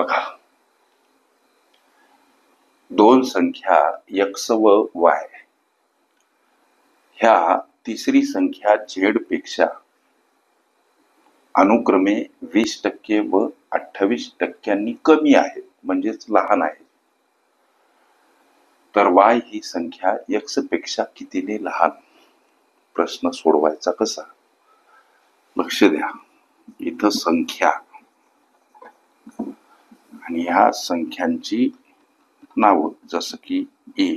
बघा, दोन संख्या x व y ह्या तिसरी संख्या z पेक्षा अनुक्रमे 20% व 28% कमी आहेत, म्हणजेच लहान आहेत. तर y ही संख्या x पेक्षा कितीने लहान? प्रश्न सोडवायचा कसा? लक्ष द्या, इथं संख्या आणि ह्या संख्यांची नाव, जसं की a,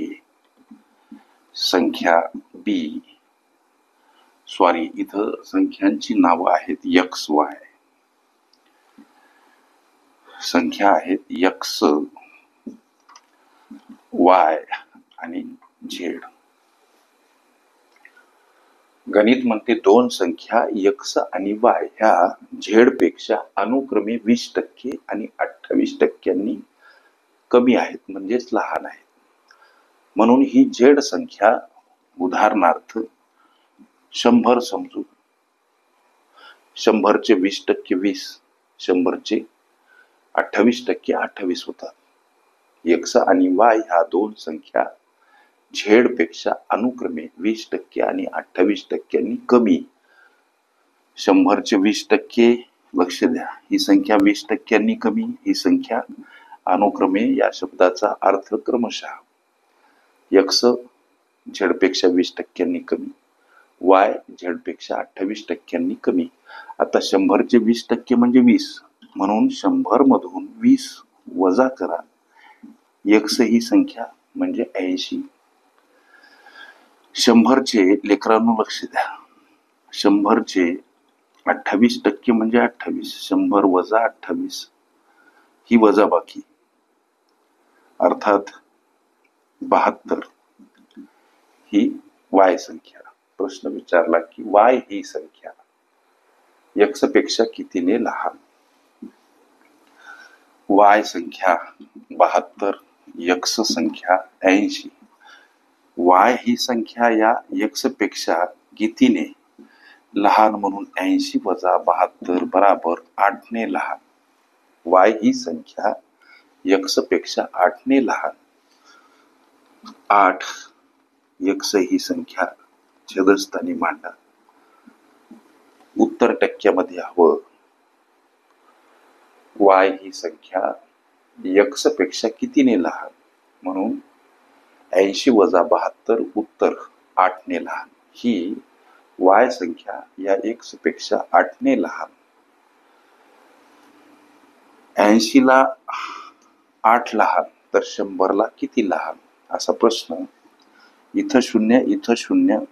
संख्या b, सॉरी इथं संख्यांची नावं आहेत x y, संख्या आहेत x y आणि z. गणित म्हणते दोन संख्या x आणि y ह्या z पेक्षा अनुक्रमे 20% आणि 28% कमी आहेत, म्हणजेच लहान आहेत. म्हणून ही z संख्या, उदाहरणार्थ 100 समजू, 100 चे 20% 20, 100 चे 28% 28 होतात. x आणि y ह्या दोन संख्या z पेक्षा अनुक्रमे 20% आणि 28% कमी. 100 चे 20%, लक्ष द्या, ही संख्या 20% कमी, ही संख्या अनुक्रमे, या शब्दाचा अर्थ क्रमशः x z पेक्षा 20% कमी, y z पेक्षा 28% कमी. आता 100 चे 20% म्हणजे 20, म्हणून 100 मधून 20 वजा करा. x ही संख्या म्हणजे 80. 100 चे, लेकरांनो लक्ष द्या, 100 चे 28% म्हणजे 28, 100 वजा 28 ही वजाबाकी, अर्थात 72 ही y संख्या. प्रश्न विचारला की y ही संख्या x पेक्षा कितीने लहान? y संख्या 72, x संख्या 80. y ही संख्या या x पेक्षा कितीने लहान, म्हणून 80 वजा 72 बराबर 8 ने लहान. y ही संख्या x पेक्षा 8 ने लहान. 8 x ही संख्या छेदस्थानी मांडा. उत्तर टक्क्यामध्ये हवं. y ही संख्या x पेक्षा कितीने लहान, म्हणून 80 वजा 72 उत्तर 8 ने लहान. ही y संख्या या x पेक्षा 8 ने लहान. 80 ला 8 लहान, तर 100 ला किती लहान, असा प्रश्न. इथं 0, इथं 0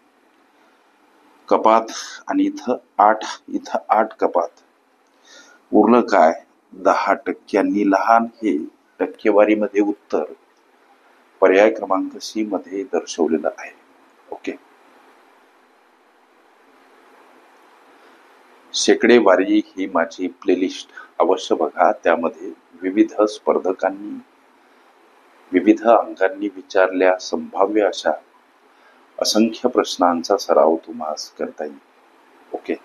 कपात, आणि इथं 8 कपात. उरलं काय? 10% लहान. हे टक्केवारीमध्ये उत्तर पर्याय क्रमांक सी मध्ये दर्शवलेलं आहे. ओके. शेकडेवारी ही माझी प्लेलिस्ट अवश्य बघा. त्यामध्ये विविध स्पर्धकांनी विविध अंकांनी विचारल्या संभाव्य अशा असंख्य प्रश्नांचा सराव तुम्हाला करता येईल. ओके.